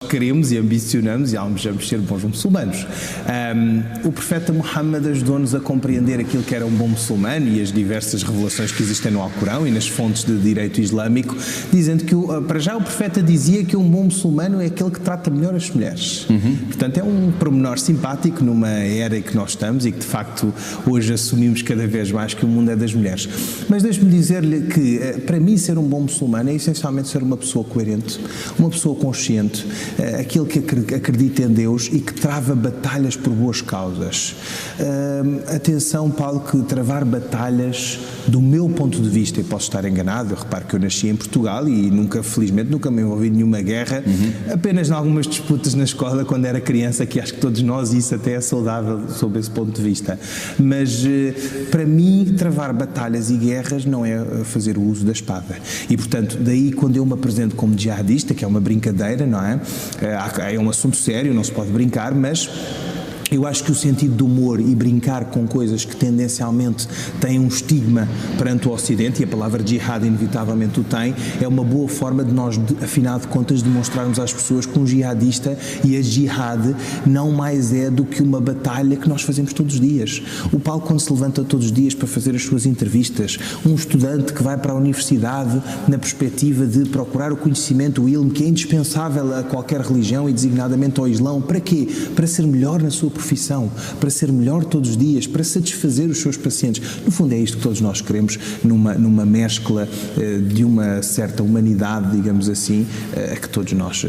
queremos e ambicionamos e almejamos ser bons muçulmanos. O profeta Muhammad ajudou-nos a compreender aquilo que era um bom muçulmano e as diversas revelações que existem no Alcorão e nas fontes de direito islâmico, dizendo que, para já, o profeta dizia que um bom muçulmano é aquele que trata melhor as mulheres. Portanto, é um pormenor simpático numa era em que nós estamos e que, de facto, hoje assumimos cada vez mais que o mundo é das mulheres. Mas deixe-me dizer-lhe que, para mim, ser um bom muçulmano é essencialmente ser uma pessoa coerente, uma pessoa consciente, aquele que acredita em Deus e que trava batalhas por boas causas. Atenção, Paulo, que travar batalhas, do meu ponto de vista, e posso estar enganado, eu reparo que eu nasci em Portugal e felizmente nunca me envolvi em nenhuma guerra, apenas em algumas disputas na escola quando era criança, que acho que todos nós, isso até é saudável sob esse ponto de vista. Mas, para mim, travar batalhas e guerras não é fazer o uso da espada. E, portanto, daí quando eu me apresento como jihadista, que é uma brincadeira, não é? É um assunto sério, não se pode brincar, mas eu acho que o sentido do humor e brincar com coisas que tendencialmente têm um estigma perante o Ocidente, e a palavra jihad inevitavelmente o tem, é uma boa forma de nós, afinal de contas, demonstrarmos às pessoas que um jihadista e a jihad não mais é do que uma batalha que nós fazemos todos os dias. O Paulo, quando se levanta todos os dias para fazer as suas entrevistas, um estudante que vai para a universidade na perspectiva de procurar o conhecimento, o ilm, que é indispensável a qualquer religião e designadamente ao Islão, para quê? Para ser melhor na sua profissão, para ser melhor todos os dias, para satisfazer os seus pacientes. No fundo é isto que todos nós queremos, numa mescla de uma certa humanidade, digamos assim, a que todos nós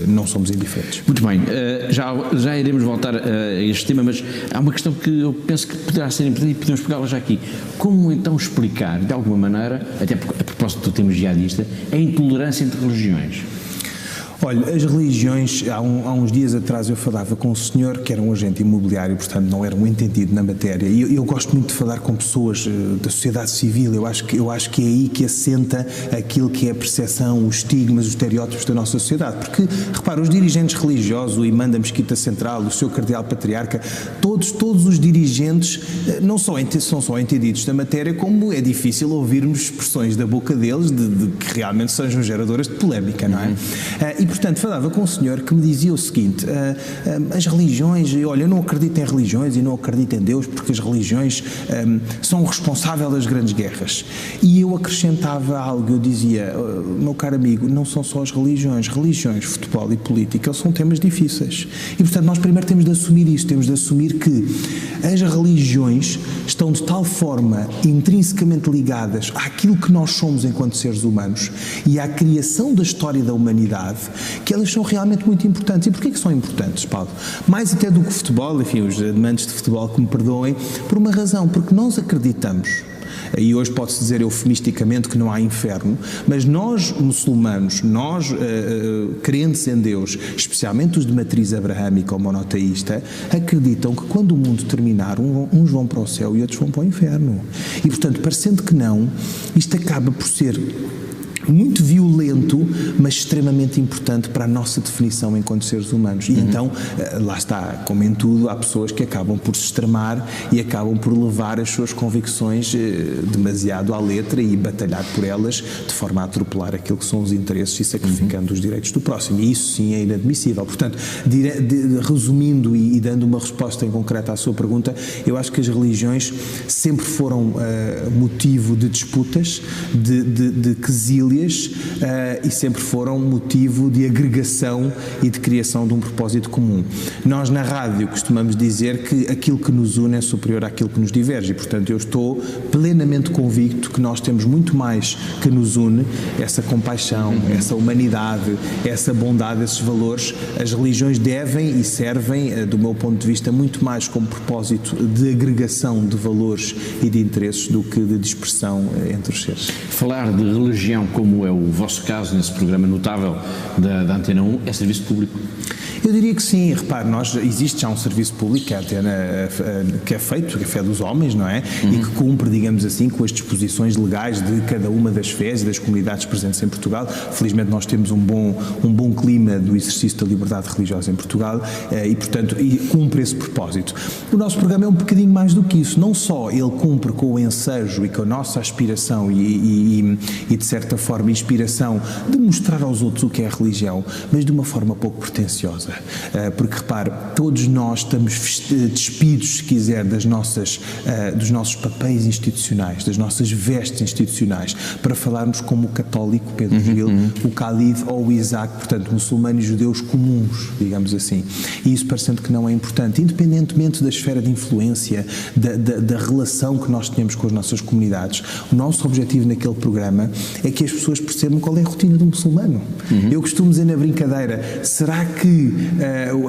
não somos indiferentes. Muito bem, já iremos voltar a este tema, mas há uma questão que eu penso que poderá ser importante e podemos pegá-la já aqui. Como então explicar, de alguma maneira, até a propósito do tema jihadista, a intolerância entre religiões? Olha, as religiões, há uns dias atrás eu falava com um senhor que era um agente imobiliário, portanto não era um entendido na matéria, e eu gosto muito de falar com pessoas da sociedade civil. Eu acho que é aí que assenta aquilo que é a percepção, os estigmas, os estereótipos da nossa sociedade, porque, repara, os dirigentes religiosos, o imã da Mesquita Central, o seu cardeal patriarca, todos os dirigentes não são só entendidos da matéria, como é difícil ouvirmos expressões da boca deles de que realmente sejam geradoras de polémica, não é? E, portanto, falava com um senhor que me dizia o seguinte: as religiões, olha, eu não acredito em religiões e não acredito em Deus porque as religiões são responsáveis das grandes guerras. E eu acrescentava algo, eu dizia, meu caro amigo, não são só as religiões, futebol e política são temas difíceis. E, portanto, nós primeiro temos de assumir isso, temos de assumir que as religiões estão de tal forma intrinsecamente ligadas àquilo que nós somos enquanto seres humanos e à criação da história da humanidade, que elas são realmente muito importantes. E porquê que são importantes, Paulo? Mais até do que o futebol, enfim, os amantes de futebol que me perdoem, por uma razão, porque nós acreditamos, e hoje pode-se dizer eufemisticamente que não há inferno, mas nós muçulmanos, nós crentes em Deus, especialmente os de matriz abraâmica ou monoteísta, acreditam que quando o mundo terminar, uns vão para o céu e outros vão para o inferno. E, portanto, parecendo que não, isto acaba por ser muito violento, mas extremamente importante para a nossa definição enquanto seres humanos. E então, lá está, como em tudo, há pessoas que acabam por se extremar e acabam por levar as suas convicções demasiado à letra e batalhar por elas de forma a atropelar aquilo que são os interesses e sacrificando os direitos do próximo. E isso sim é inadmissível. Portanto, resumindo e dando uma resposta em concreto à sua pergunta, eu acho que as religiões sempre foram motivo de disputas, de quesílias, e sempre foram motivo de agregação e de criação de um propósito comum. Nós na rádio costumamos dizer que aquilo que nos une é superior àquilo que nos diverge, e portanto eu estou plenamente convicto que nós temos muito mais que nos une, essa compaixão, essa humanidade, essa bondade, esses valores. As religiões devem e servem, do meu ponto de vista, muito mais como propósito de agregação de valores e de interesses do que de dispersão entre os seres. Falar de religião, como é o vosso caso nesse programa notável da Antena 1, é serviço público. Eu diria que sim, repare, existe já um serviço público que é feito, que é a fé dos homens, não é? E que cumpre, digamos assim, com as disposições legais de cada uma das fés e das comunidades presentes em Portugal. Felizmente nós temos um bom clima do exercício da liberdade religiosa em Portugal e, portanto, cumpre esse propósito. O nosso programa é um bocadinho mais do que isso, não só ele cumpre com o ensejo e com a nossa aspiração e de certa forma, inspiração de mostrar aos outros o que é a religião, mas de uma forma pouco pretenciosa. Porque, repare, todos nós estamos despidos, se quiser, dos nossos papéis institucionais, das nossas vestes institucionais, para falarmos como o católico Pedro Gil, o Khalid ou o Isaac, portanto, muçulmanos e judeus comuns, digamos assim. E isso parecendo que não é importante, independentemente da esfera de influência, da relação que nós temos com as nossas comunidades. O nosso objetivo naquele programa é que as pessoas percebam qual é a rotina do muçulmano. Eu costumo dizer na brincadeira, será que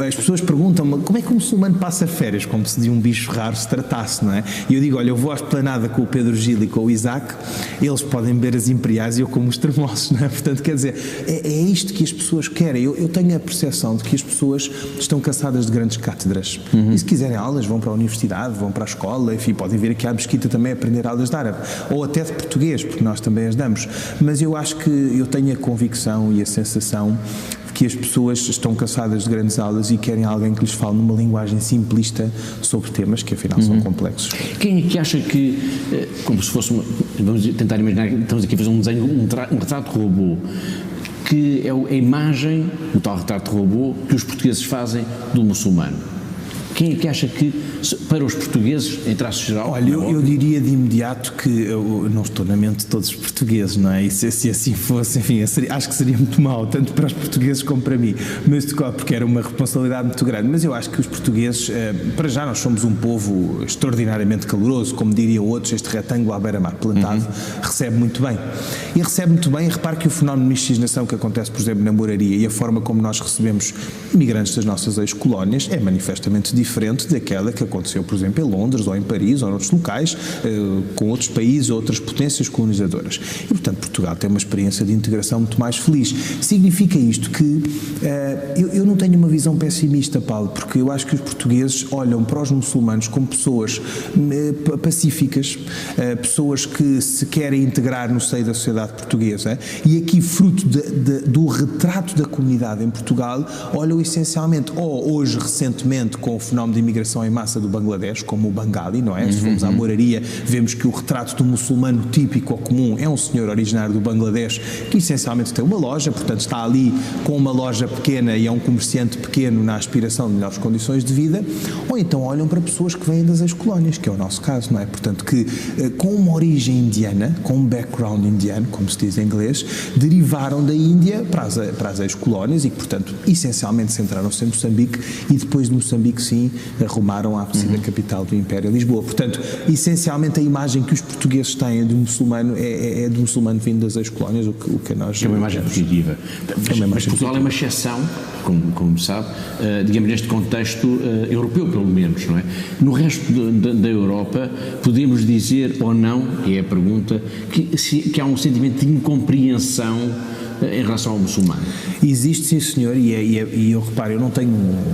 as pessoas perguntam-me como é que o muçulmano passa férias, como se de um bicho raro se tratasse, não é? E eu digo, olha, eu vou à esplanada com o Pedro Gil e com o Isaac, eles podem beber as imperiais e eu como os termossos, não é? Portanto, quer dizer, é isto que as pessoas querem. Eu tenho a percepção de que as pessoas estão cansadas de grandes cátedras. E se quiserem aulas, vão para a universidade, vão para a escola, enfim, podem vir aqui à mesquita também aprender aulas de árabe, ou até de português, porque nós também as damos. Mas eu acho que eu tenho a convicção e a sensação que as pessoas estão cansadas de grandes aulas e querem alguém que lhes fale numa linguagem simplista sobre temas que afinal são complexos. Quem é que acha que, como se fosse, vamos tentar imaginar, estamos aqui a fazer um desenho, um retrato robô, que é a imagem, o tal retrato robô, que os portugueses fazem do muçulmano? Quem é que acha que, para os portugueses, em traço geral... Olha, eu diria de imediato que eu não estou na mente de todos os portugueses, não é? E se assim fosse, enfim, acho que seria muito mau, tanto para os portugueses como para mim, mas porque era uma responsabilidade muito grande. Mas eu acho que os portugueses, para já nós somos um povo extraordinariamente caloroso, como diriam outros, este retângulo à beira-mar plantado, recebe muito bem. E recebe muito bem, e repare que o fenómeno de miscigenação que acontece, por exemplo, na moraria e a forma como nós recebemos imigrantes das nossas ex-colónias é manifestamente diferente daquela que aconteceu, por exemplo, em Londres ou em Paris ou em outros locais, com outros países ou outras potências colonizadoras. E, portanto, Portugal tem uma experiência de integração muito mais feliz. Significa isto que eu não tenho uma visão pessimista, Paulo, porque eu acho que os portugueses olham para os muçulmanos como pessoas pacíficas, pessoas que se querem integrar no seio da sociedade portuguesa, e aqui, fruto do retrato da comunidade em Portugal, olham essencialmente, ou hoje, recentemente, com o fenómeno de imigração em massa do Bangladesh, como o Bengali, não é? Se formos à moraria, vemos que o retrato do muçulmano típico ou comum é um senhor originário do Bangladesh que essencialmente tem uma loja, portanto está ali com uma loja pequena e é um comerciante pequeno na aspiração de melhores condições de vida, ou então olham para pessoas que vêm das ex-colónias, que é o nosso caso, não é? Portanto, que com uma origem indiana, com um background indiano, como se diz em inglês, derivaram da Índia para as ex-colónias e que, portanto, essencialmente centraram-se em Moçambique e depois de Moçambique, sim, arrumaram a ápice da capital do Império, Lisboa. Portanto, essencialmente a imagem que os portugueses têm de muçulmano é de muçulmano vindo das ex-colónias, o que nós... É uma imagem positiva. Mas Portugal é uma exceção, como sabe, digamos, neste contexto europeu, pelo menos, não é? No resto da Europa, podemos dizer ou não, e é a pergunta, que há um sentimento de incompreensão em relação ao muçulmano. Existe, sim, senhor, e eu reparo, eu não tenho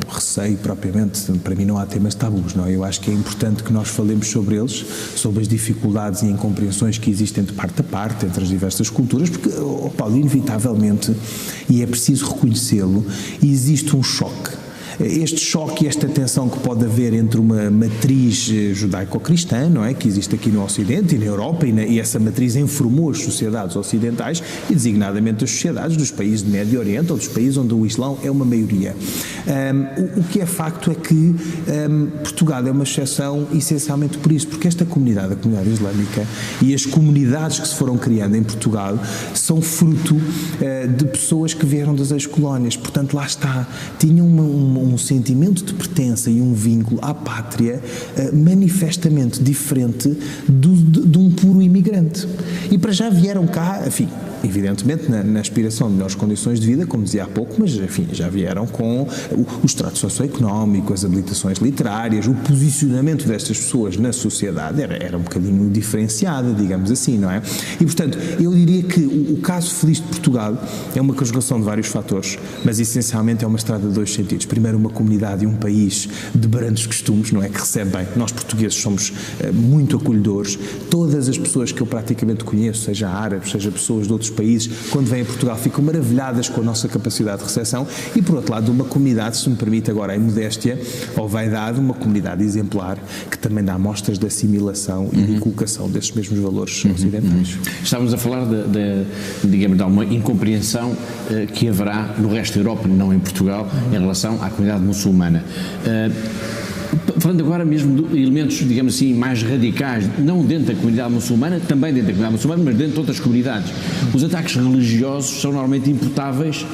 receio propriamente, para mim não há temas tabus, não é? Eu acho que é importante que nós falemos sobre eles, sobre as dificuldades e incompreensões que existem de parte a parte, entre as diversas culturas, porque, Paulo, inevitavelmente, e é preciso reconhecê-lo, existe um choque. Este choque e esta tensão que pode haver entre uma matriz judaico-cristã, não é, que existe aqui no Ocidente e na Europa, e essa matriz informou as sociedades ocidentais e designadamente as sociedades dos países do Médio Oriente ou dos países onde o Islão é uma maioria. O que é facto é que Portugal é uma exceção essencialmente por isso, porque esta comunidade, a comunidade islâmica e as comunidades que se foram criando em Portugal são fruto de pessoas que vieram das ex-colónias, portanto lá está, tinham um sentimento de pertença e um vínculo à pátria manifestamente diferente de um puro imigrante. E para já vieram cá, enfim, evidentemente na aspiração de melhores condições de vida, como dizia há pouco, mas enfim, já vieram com o extrato socioeconómico, as habilitações literárias, o posicionamento destas pessoas na sociedade era um bocadinho diferenciado, digamos assim, não é? E portanto, eu diria que o caso feliz de Portugal é uma conjugação de vários fatores, mas essencialmente é uma estrada de dois sentidos. Primeiro, uma comunidade e um país de brandos costumes, não é, que recebe bem. Nós portugueses somos muito acolhedores. Todas as pessoas que eu praticamente conheço, seja árabes, seja pessoas de outros países, quando vêm a Portugal ficam maravilhadas com a nossa capacidade de recepção e, por outro lado, uma comunidade, se me permite agora a modéstia ou vaidade, uma comunidade exemplar que também dá mostras de assimilação e de inculcação desses mesmos valores ocidentais. Estávamos a falar digamos, de uma incompreensão que haverá no resto da Europa, não em Portugal, em relação à comunidade muçulmana. Falando agora mesmo de elementos, digamos assim, mais radicais, não dentro da comunidade muçulmana, também dentro da comunidade muçulmana, mas dentro de outras comunidades. Os ataques religiosos são normalmente imputáveis,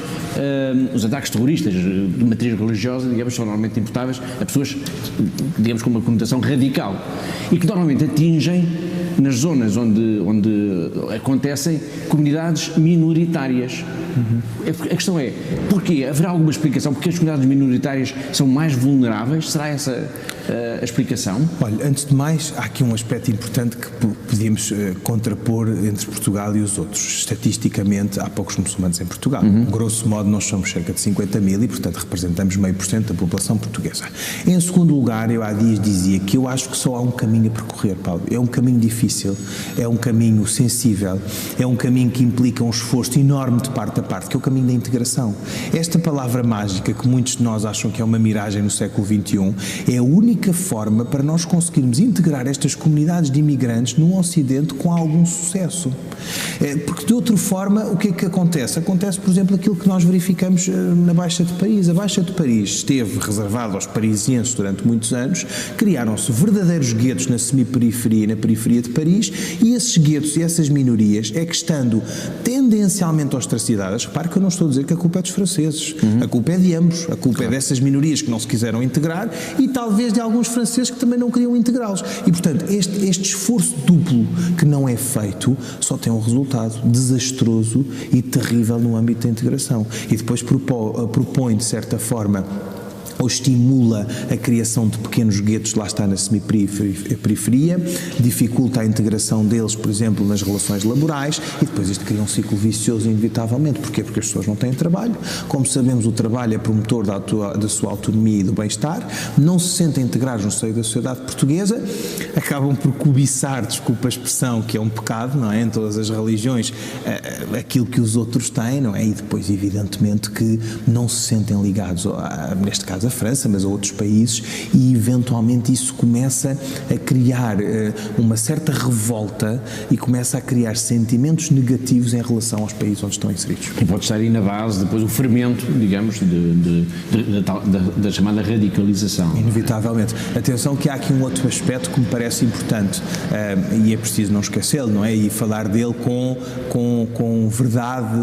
os ataques terroristas de matriz religiosa, digamos, são normalmente imputáveis a pessoas, digamos, com uma conotação radical e que normalmente atingem nas zonas onde acontecem comunidades minoritárias. A questão é, porquê? Haverá alguma explicação? Porque as comunidades minoritárias são mais vulneráveis? Será essa a explicação? Olha, antes de mais, há aqui um aspecto importante que podíamos contrapor entre Portugal e os outros. Estatisticamente, há poucos muçulmanos em Portugal. Grosso modo, nós somos cerca de 50 mil e, portanto, representamos 0,5% da população portuguesa. Em segundo lugar, eu há dias dizia que eu acho que só há um caminho a percorrer, Paulo. É um caminho difícil, é um caminho sensível, é um caminho que implica um esforço enorme de parte a parte, que é o caminho da integração. Esta palavra mágica, que muitos de nós acham que é uma miragem no século XXI, é a única forma para nós conseguirmos integrar estas comunidades de imigrantes no Ocidente com algum sucesso. Porque de outra forma, o que é que acontece? Acontece, por exemplo, aquilo que nós verificamos na Baixa de Paris. A Baixa de Paris esteve reservada aos parisienses durante muitos anos, criaram-se verdadeiros guetos na semiperiferia e na periferia de Paris, e esses guetos e essas minorias é que, estando tendencialmente ostracidadas, repare que eu não estou a dizer que a culpa é dos franceses, a culpa é de ambos, a culpa é dessas minorias que não se quiseram integrar e talvez de alguns franceses que também não queriam integrá-los. E, portanto, este esforço duplo que não é feito só tem um resultado desastroso e terrível no âmbito da integração. E depois propõe, de certa forma, ou estimula a criação de pequenos guetos, lá está, na semiperiferia, dificulta a integração deles, por exemplo, nas relações laborais, e depois isto cria um ciclo vicioso inevitavelmente. Porquê? Porque as pessoas não têm trabalho. Como sabemos, o trabalho é promotor da sua autonomia e do bem-estar, não se sentem integrados no seio da sociedade portuguesa, acabam por cobiçar, desculpa a expressão, que é um pecado, não é? Em todas as religiões, aquilo que os outros têm, não é? E depois, evidentemente, que não se sentem ligados, neste caso, a França, mas a outros países, e eventualmente isso começa a criar uma certa revolta e começa a criar sentimentos negativos em relação aos países onde estão inseridos. E pode estar aí na base depois o fermento, digamos, da chamada radicalização. Inevitavelmente. Atenção que há aqui um outro aspecto que me parece importante, e é preciso não esquecê-lo, não é? E falar dele com verdade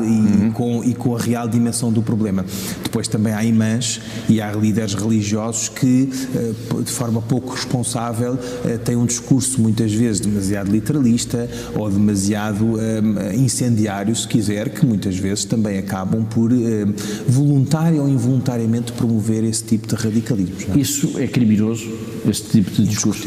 e com a real dimensão do problema. Depois também há imãs e há líderes religiosos que, de forma pouco responsável, têm um discurso muitas vezes demasiado literalista ou demasiado incendiário, se quiser, que muitas vezes também acabam por voluntária ou involuntariamente promover esse tipo de radicalismos. Não é? Isso é criminoso, esse tipo de discurso?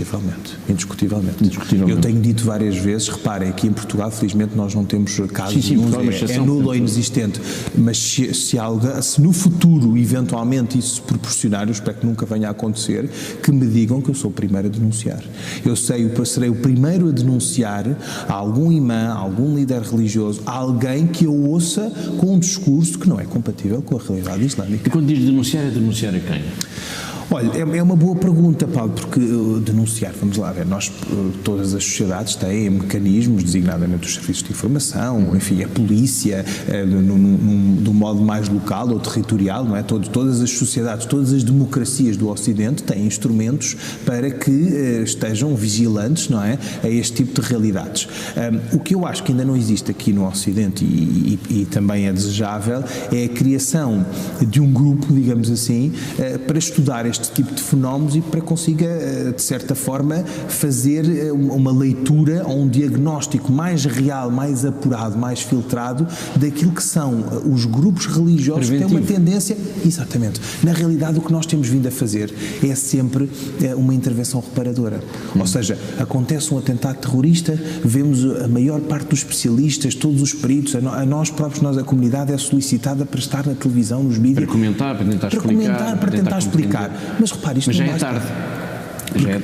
Indiscutivelmente. Eu tenho dito várias vezes, reparem, aqui em Portugal, felizmente, nós não temos casos, é nulo ou inexistente, mas se no futuro, eventualmente, isso se proporcionar, eu espero que nunca venha a acontecer, que me digam que eu sou o primeiro a denunciar. Eu serei o primeiro a denunciar a algum imã, a algum líder religioso, a alguém que eu ouça com um discurso que não é compatível com a realidade islâmica. E quando diz denunciar, é denunciar a quem? Olha, é uma boa pergunta, Paulo, porque denunciar, vamos lá ver, nós, todas as sociedades têm mecanismos, designadamente os serviços de informação, enfim, a polícia, de um modo mais local ou territorial, não é? Todas as sociedades, todas as democracias do Ocidente têm instrumentos para que estejam vigilantes, não é, a este tipo de realidades. O que eu acho que ainda não existe aqui no Ocidente e também é desejável é a criação de um grupo, digamos assim, para estudar este tipo de fenómenos e para que consiga, de certa forma, fazer uma leitura ou um diagnóstico mais real, mais apurado, mais filtrado daquilo que são os grupos religiosos que têm uma tendência. Exatamente. Na realidade, o que nós temos vindo a fazer é sempre uma intervenção reparadora. Ou seja, acontece um atentado terrorista, vemos a maior parte dos especialistas, todos os peritos, a nós próprios, a comunidade é solicitada para estar na televisão, nos mídias. Para comentar, para tentar explicar. Mas repare, isto mas não já é basta. tarde.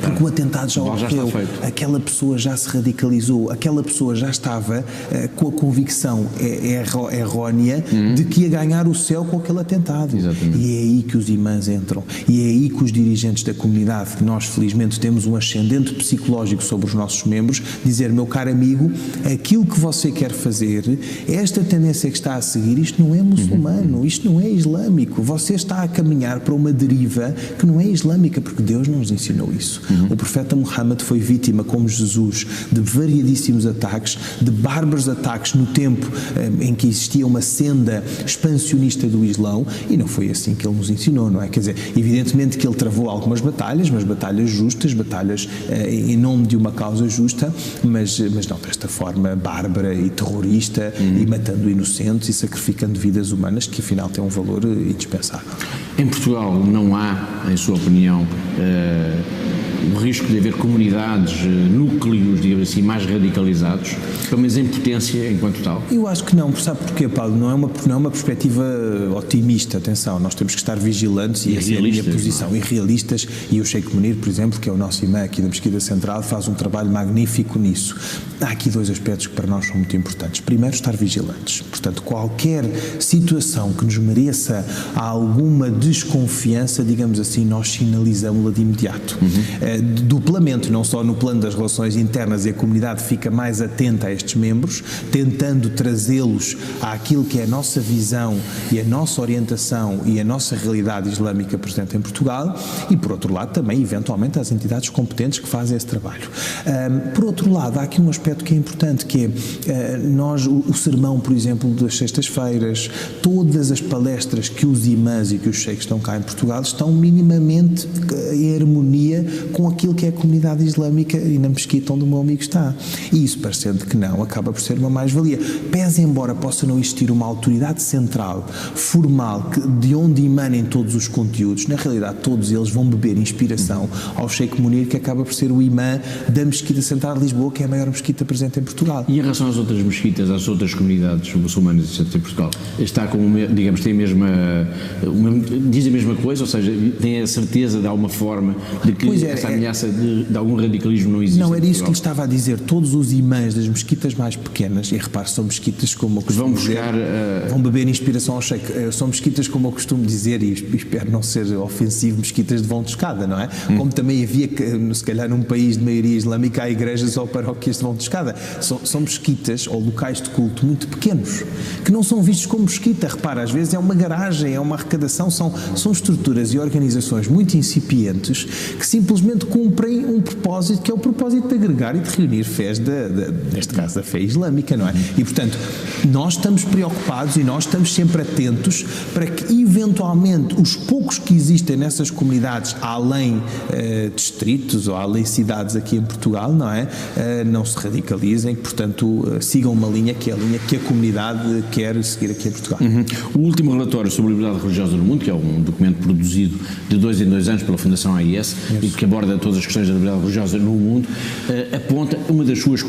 Porque o atentado já ocorreu, aquela pessoa já se radicalizou, aquela pessoa já estava com a convicção errónea de que ia ganhar o céu com aquele atentado. Exatamente. E é aí que os imãs entram, e é aí que os dirigentes da comunidade, que nós felizmente temos um ascendente psicológico sobre os nossos membros, dizer, meu caro amigo, aquilo que você quer fazer, esta tendência que está a seguir, isto não é muçulmano, isto não é islâmico, você está a caminhar para uma deriva que não é islâmica, porque Deus não nos ensinou isso. O profeta Muhammad foi vítima, como Jesus, de variadíssimos ataques, de bárbaros ataques no tempo em que existia uma senda expansionista do Islão, e não foi assim que ele nos ensinou, não é? Quer dizer, evidentemente que ele travou algumas batalhas, mas batalhas justas, batalhas em nome de uma causa justa, mas não desta forma bárbara e terrorista, e matando inocentes e sacrificando vidas humanas, que afinal tem um valor indispensável. Em Portugal não há, em sua opinião, o risco de haver comunidades, núcleos, digamos assim, mais radicalizados, pelo menos em potência enquanto tal? Eu acho que não, sabe porquê, Paulo? Não é uma perspectiva otimista, atenção, nós temos que estar vigilantes e essa é a minha posição, e realistas, e o Sheikh Munir, por exemplo, que é o nosso imã aqui da Mesquita Central, faz um trabalho magnífico nisso. Há aqui dois aspectos que para nós são muito importantes. Primeiro, estar vigilantes. Portanto, qualquer situação que nos mereça alguma desconfiança, digamos assim, nós sinalizamos-la de imediato. Duplamente, não só no plano das relações internas, e a comunidade fica mais atenta a estes membros, tentando trazê-los àquilo que é a nossa visão e a nossa orientação e a nossa realidade islâmica presente em Portugal, e por outro lado também, eventualmente, às entidades competentes que fazem esse trabalho. Por outro lado, há aqui um aspecto que é importante, que é o sermão, por exemplo, das sextas-feiras, todas as palestras que os imãs e que os sheikhs estão cá em Portugal estão minimamente em harmonia com aquilo que é a comunidade islâmica e na mesquita onde o meu amigo está. E isso, parecendo que não, acaba por ser uma mais-valia. Pese embora possa não existir uma autoridade central, formal, de onde emanem todos os conteúdos, na realidade todos eles vão beber inspiração ao Sheikh Munir, que acaba por ser o imã da Mesquita Central de Lisboa, que é a maior mesquita presente em Portugal. E em relação às outras mesquitas, às outras comunidades muçulmanas existentes em Portugal, está com, digamos, tem a mesma, diz a mesma coisa, ou seja, tem a certeza de alguma forma de que essa ameaça de algum radicalismo não existe? Não, era isso que lhe estava a dizer. Todos os imãs das mesquitas mais pequenas, e repare, são mesquitas como eu costumo dizer, vão beber inspiração ao Sheikh. São mesquitas como eu costumo dizer, e espero não ser ofensivo, mesquitas de vão de escada, não é? Como também havia, se calhar num país de maioria islâmica, há igrejas ou paróquias de vão de escada. São mesquitas ou locais de culto muito pequenos, que não são vistos como mesquita. Repara, às vezes é uma garagem, é uma arrecadação, são estruturas e organizações muito incipientes que simplesmente cumprem um propósito, que é o propósito de agregar e de reunir fés, neste caso da fé islâmica, não é? E, portanto, nós estamos preocupados e nós estamos sempre atentos para que, eventualmente, os poucos que existem nessas comunidades, além distritos ou além cidades aqui em Portugal, não é? Não se radicalizem, portanto, sigam uma linha que é a linha que a comunidade quer seguir aqui em Portugal. O último relatório sobre a liberdade religiosa no mundo, que é um documento produzido de 2 em 2 anos pela Fundação AIS, e que aborda todas as questões da liberdade religiosa no mundo, aponta, uma das suas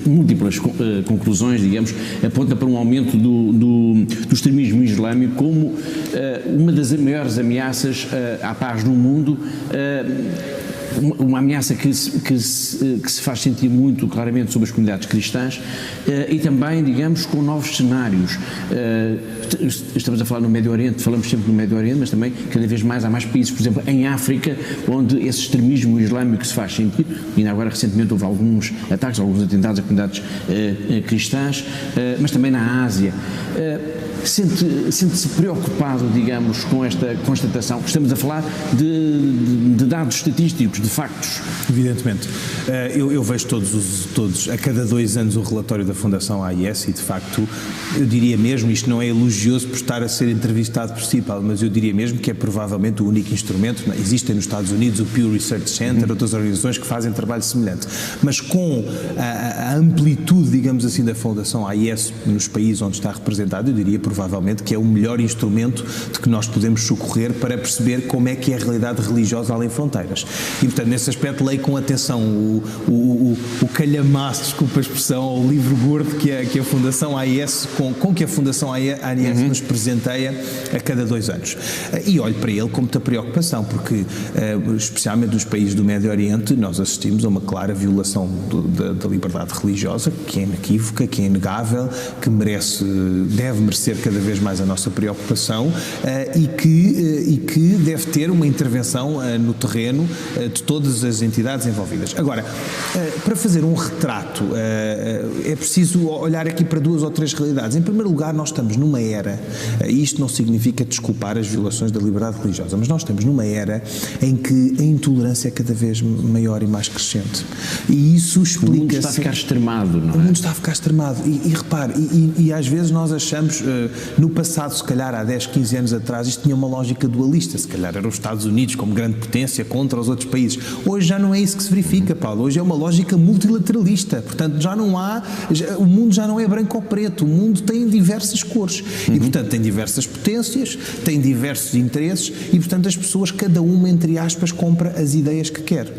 múltiplas conclusões, digamos, aponta para um aumento do extremismo islâmico como uma das maiores ameaças à paz no mundo, uma ameaça que se faz sentir muito claramente sobre as comunidades cristãs e também, digamos, com novos cenários. Estamos a falar no Médio Oriente, falamos sempre no Médio Oriente, mas também cada vez mais há mais países, por exemplo, em África, onde esse extremismo islâmico se faz sentir. E ainda agora recentemente houve alguns ataques, alguns atentados a comunidades cristãs, mas também na Ásia. Sente-se preocupado, digamos, com esta constatação? Estamos a falar de dados estatísticos, de factos. Evidentemente. Eu vejo todos, a cada 2 anos, o relatório da Fundação AIS e, de facto, eu diria mesmo, isto não é elogioso por estar a ser entrevistado por si, Paulo, mas eu diria mesmo que é provavelmente o único instrumento. Existem nos Estados Unidos o Pew Research Center, outras organizações que fazem trabalho semelhante, mas com a amplitude, digamos assim, da Fundação AIS nos países onde está representado, eu diria provavelmente que é o melhor instrumento de que nós podemos socorrer para perceber como é que é a realidade religiosa além fronteiras. E, portanto, nesse aspecto, leio com atenção o calhamaço, desculpa a expressão, o livro gordo que a Fundação AIS, com que a Fundação AIS nos presenteia a cada 2 anos. E olho para ele com muita preocupação, porque, especialmente nos países do Médio Oriente, nós assistimos a uma clara violação da liberdade religiosa, que é inequívoca, que é inegável, que deve merecer cada vez mais a nossa preocupação e que deve ter uma intervenção no terreno de todas as entidades envolvidas. Agora, para fazer um retrato, é preciso olhar aqui para 2 ou 3 realidades. Em primeiro lugar, nós estamos numa era, e isto não significa desculpar as violações da liberdade religiosa, mas nós estamos numa era em que a intolerância é cada vez maior e mais crescente. E isso explica... O mundo está a ficar extremado, não é? O mundo está a ficar extremado. E repare, e às vezes nós achamos, no passado, se calhar há 10, 15 anos atrás, isto tinha uma lógica dualista. Se calhar eram os Estados Unidos como grande potência contra os outros países. Hoje já não é isso que se verifica, Paulo. Hoje é uma lógica multilateralista. Portanto, o mundo já não é branco ou preto. O mundo tem diversas cores. E, portanto, tem diversas potências, tem diversos interesses e, portanto, as pessoas, cada uma, entre aspas, compra as ideias que quer.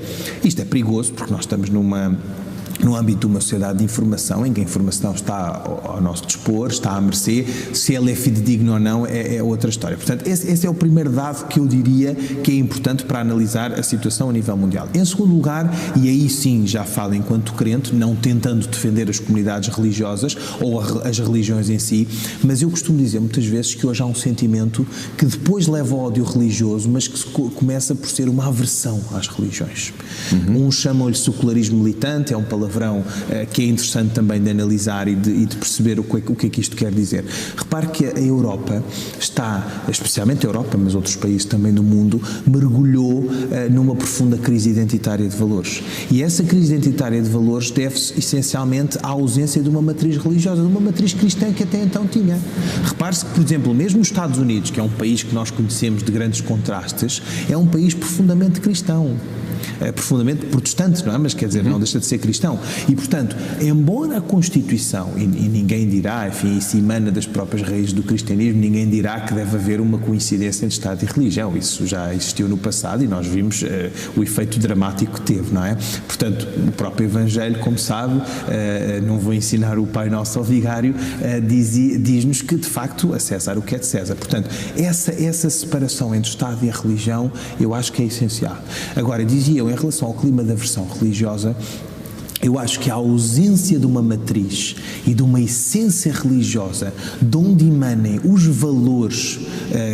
Isto é perigoso porque nós estamos no âmbito de uma sociedade de informação, em que a informação está ao nosso dispor, está à mercê, se ela é fidedigna ou não é outra história. Portanto, esse é o primeiro dado que eu diria que é importante para analisar a situação a nível mundial. Em segundo lugar, e aí sim já falo enquanto crente, não tentando defender as comunidades religiosas ou as religiões em si, mas eu costumo dizer muitas vezes que hoje há um sentimento que depois leva ao ódio religioso, mas que começa por ser uma aversão às religiões. Uns chamam-lhe secularismo militante, é um palavrão que é interessante também de analisar e de perceber o que é que isto quer dizer. Repare que a Europa está, especialmente a Europa, mas outros países também do mundo, mergulhou numa profunda crise identitária de valores. E essa crise identitária de valores deve-se essencialmente à ausência de uma matriz religiosa, de uma matriz cristã que até então tinha. Repare-se que, por exemplo, mesmo os Estados Unidos, que é um país que nós conhecemos de grandes contrastes, é um país profundamente cristão. Profundamente protestante, não é? Mas quer dizer, não deixa de ser cristão. E, portanto, embora a Constituição, e ninguém dirá, enfim, isso emana das próprias raízes do cristianismo, ninguém dirá que deve haver uma coincidência entre Estado e religião. Isso já existiu no passado e nós vimos o efeito dramático que teve, não é? Portanto, o próprio Evangelho, como sabe, não vou ensinar o Pai Nosso ao vigário, diz-nos que, de facto, a César o que é de César. Portanto, essa separação entre o Estado e a religião, eu acho que é essencial. Agora, dizia eu, em relação ao clima da aversão religiosa, eu acho que a ausência de uma matriz e de uma essência religiosa de onde emanem os valores,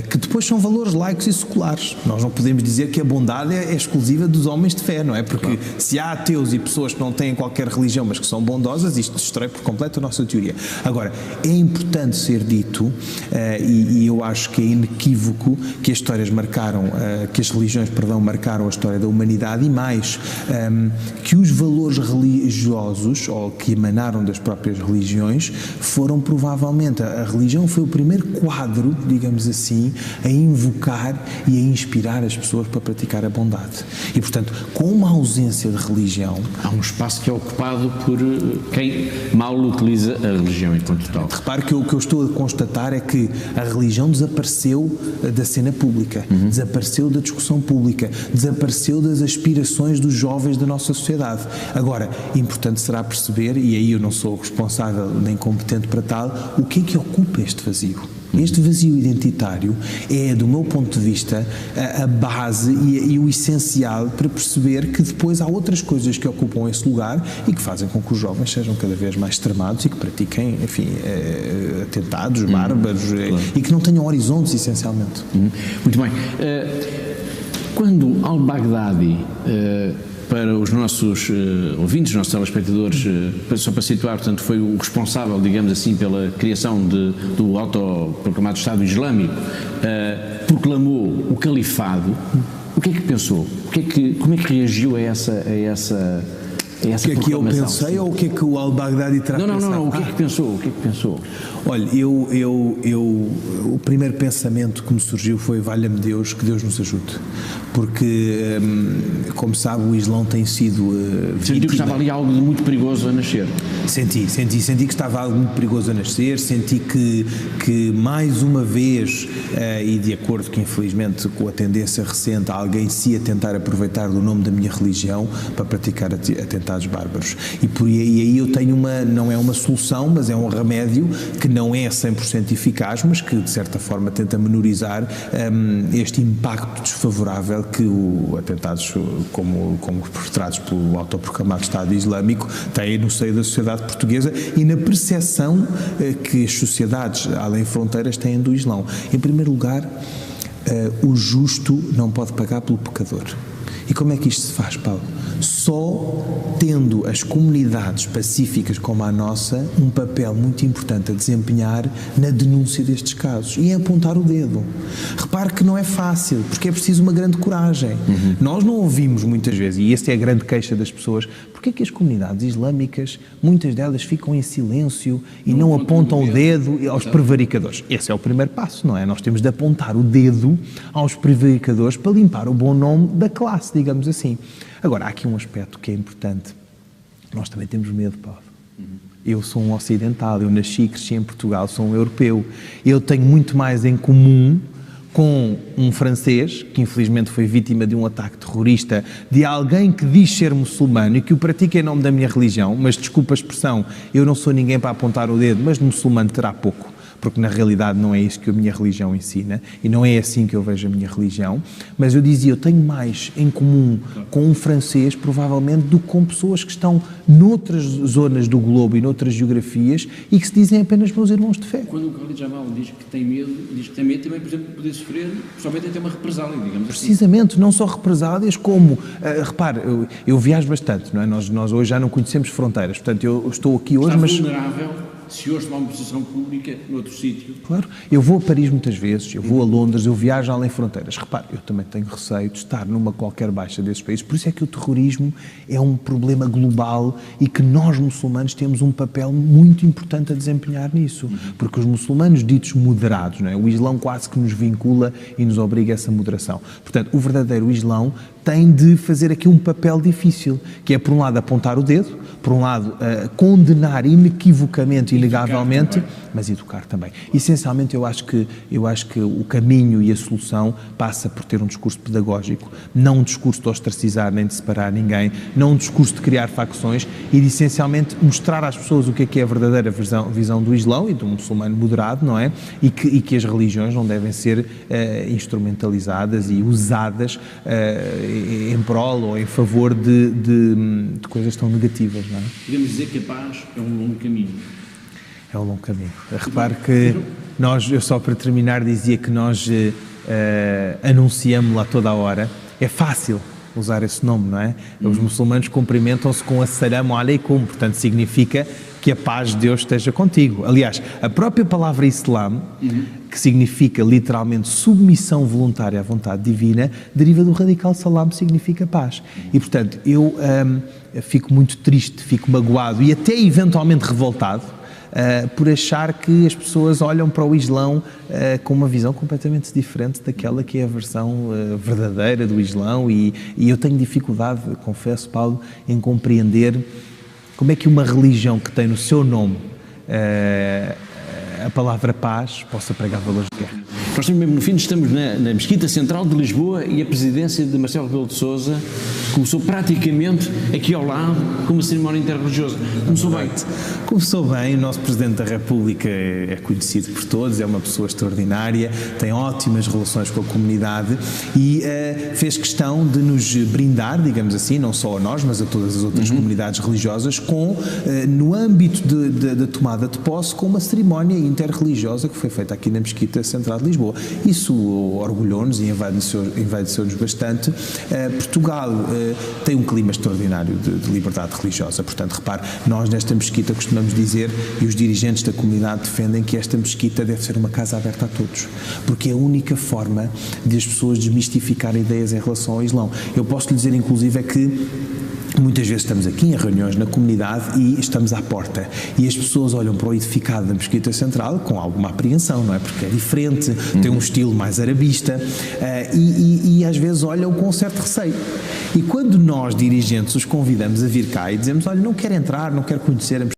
que depois são valores laicos e seculares. Nós não podemos dizer que a bondade é exclusiva dos homens de fé, não é? Porque se há ateus e pessoas que não têm qualquer religião, mas que são bondosas, isto destrói por completo a nossa teoria. Agora, é importante ser dito, e eu acho que é inequívoco, que as histórias que as religiões, marcaram a história da humanidade e mais, que os valores religiosos, ou que emanaram das próprias religiões, foram provavelmente, a religião foi o primeiro quadro, digamos assim, a invocar e a inspirar as pessoas para praticar a bondade. E, portanto, com uma ausência de religião... Há um espaço que é ocupado por quem mal utiliza a religião enquanto tal. Repare que o que eu estou a constatar é que a religião desapareceu da cena pública, desapareceu da discussão pública, desapareceu das aspirações dos jovens da nossa sociedade. Agora, importante será perceber, e aí eu não sou responsável nem competente para tal, o que é que ocupa este vazio. Este vazio identitário é, do meu ponto de vista, a base e o essencial para perceber que depois há outras coisas que ocupam esse lugar e que fazem com que os jovens sejam cada vez mais extremados e que pratiquem, enfim, atentados bárbaros, claro, e que não tenham horizontes, essencialmente. Muito bem. Quando al-Baghdadi... para os nossos ouvintes, os nossos telespectadores, só para situar, portanto, foi o responsável, digamos assim, pela criação do autoproclamado Estado Islâmico, proclamou o califado. O que é que pensou? Como é que reagiu a essa o que é que eu pensei ou o que é que o al-Baghdadi terá pensado? Não, o que é que pensou? Olha, o primeiro pensamento que me surgiu foi: valha-me Deus, que Deus nos ajude, porque, como sabe, o Islão tem sido Sentiu que estava ali algo de muito perigoso a nascer? Senti que estava algo muito perigoso a nascer, senti que mais uma vez, e de acordo que infelizmente com a tendência recente, alguém se ia tentar aproveitar do nome da minha religião para praticar atentados bárbaros. E aí eu tenho não é uma solução, mas é um remédio que não é 100% eficaz, mas que de certa forma tenta menorizar este impacto desfavorável que atentados como perpetrados pelo autoproclamado Estado Islâmico têm no seio da sociedade portuguesa e na percepção que as sociedades além fronteiras têm do Islão. Em primeiro lugar, o justo não pode pagar pelo pecador. E como é que isto se faz, Paulo? Só tendo as comunidades pacíficas como a nossa um papel muito importante a desempenhar na denúncia destes casos e em apontar o dedo. Repare que não é fácil, porque é preciso uma grande coragem. Nós não ouvimos muitas vezes, e esta é a grande queixa das pessoas, porque é que as comunidades islâmicas, muitas delas ficam em silêncio e não apontam o dedo aos prevaricadores? Esse é o primeiro passo, não é? Nós temos de apontar o dedo aos prevaricadores para limpar o bom nome da classe, digamos assim. Agora, há aqui um aspecto que é importante. Nós também temos medo, Paulo. Eu sou um ocidental, eu nasci e cresci em Portugal, sou um europeu. Eu tenho muito mais em comum com um francês, que infelizmente foi vítima de um ataque terrorista, de alguém que diz ser muçulmano e que o pratica em nome da minha religião, mas desculpa a expressão, eu não sou ninguém para apontar o dedo, mas de muçulmano terá pouco, porque na realidade não é isso que a minha religião ensina e não é assim que eu vejo a minha religião, mas eu dizia, eu tenho mais em comum com um francês provavelmente do que com pessoas que estão noutras zonas do globo e noutras geografias e que se dizem apenas meus irmãos de fé. Quando o Khalid Jamal diz que tem medo também, por exemplo, de poder sofrer, somente até uma represália, digamos assim. Precisamente, não só represálias como, repare, eu viajo bastante, não é? Nós hoje já não conhecemos fronteiras, portanto eu estou aqui hoje, mas... vulnerável se hoje tomar uma posição pública noutro sítio. Claro, eu vou a Paris muitas vezes, eu vou a Londres, eu viajo além fronteiras. Repare, eu também tenho receio de estar numa qualquer baixa desses países, por isso é que o terrorismo é um problema global e que nós muçulmanos temos um papel muito importante a desempenhar nisso, porque os muçulmanos ditos moderados, não é? O Islão quase que nos vincula e nos obriga a essa moderação. Portanto, o verdadeiro Islão tem de fazer aqui um papel difícil, que é, por um lado, apontar o dedo, por um lado, condenar inequivocamente, inegavelmente, mas educar também. Essencialmente, eu acho que o caminho e a solução passa por ter um discurso pedagógico, não um discurso de ostracizar nem de separar ninguém, não um discurso de criar facções e de, essencialmente, mostrar às pessoas o que é a verdadeira visão do Islão e do muçulmano moderado, não é? E que as religiões não devem ser instrumentalizadas e usadas em prol ou em favor de coisas tão negativas, não é? Podemos dizer que a paz é um longo caminho. É um longo caminho. Repare que eu só para terminar dizia que nós anunciamos-la toda a hora. É fácil usar esse nome, não é? Os muçulmanos cumprimentam-se com assalamu alaikum, portanto significa que a paz de Deus esteja contigo. Aliás, a própria palavra Islã, que significa literalmente submissão voluntária à vontade divina, deriva do radical salam, que significa paz. E portanto, eu fico muito triste, fico magoado e até eventualmente revoltado por achar que as pessoas olham para o Islão com uma visão completamente diferente daquela que é a versão verdadeira do Islão e eu tenho dificuldade, confesso, Paulo, em compreender como é que uma religião que tem no seu nome a palavra paz possa pregar valores de guerra. Nós estamos mesmo no fim, estamos na Mesquita Central de Lisboa e a presidência de Marcelo Rebelo de Sousa começou praticamente aqui ao lado com uma cerimónia interreligiosa. Começou bem? Começou bem, o nosso Presidente da República é conhecido por todos, é uma pessoa extraordinária, tem ótimas relações com a comunidade e fez questão de nos brindar, digamos assim, não só a nós, mas a todas as outras comunidades religiosas, no âmbito da tomada de posse, com uma cerimónia interreligiosa que foi feita aqui na Mesquita Central de Lisboa. Lisboa. Isso orgulhou-nos e envaideceu-nos bastante. Portugal tem um clima extraordinário de liberdade religiosa, portanto, repare, nós nesta mesquita costumamos dizer, e os dirigentes da comunidade defendem, que esta mesquita deve ser uma casa aberta a todos, porque é a única forma de as pessoas desmistificarem ideias em relação ao Islão. Eu posso lhe dizer, inclusive, é que muitas vezes estamos aqui em reuniões na comunidade e estamos à porta e as pessoas olham para o edificado da Mesquita Central com alguma apreensão, não é? Porque é diferente, tem um estilo mais arabista e às vezes olham com um certo receio. E quando nós, dirigentes, os convidamos a vir cá e dizemos, olha, não quero entrar, não quero conhecer a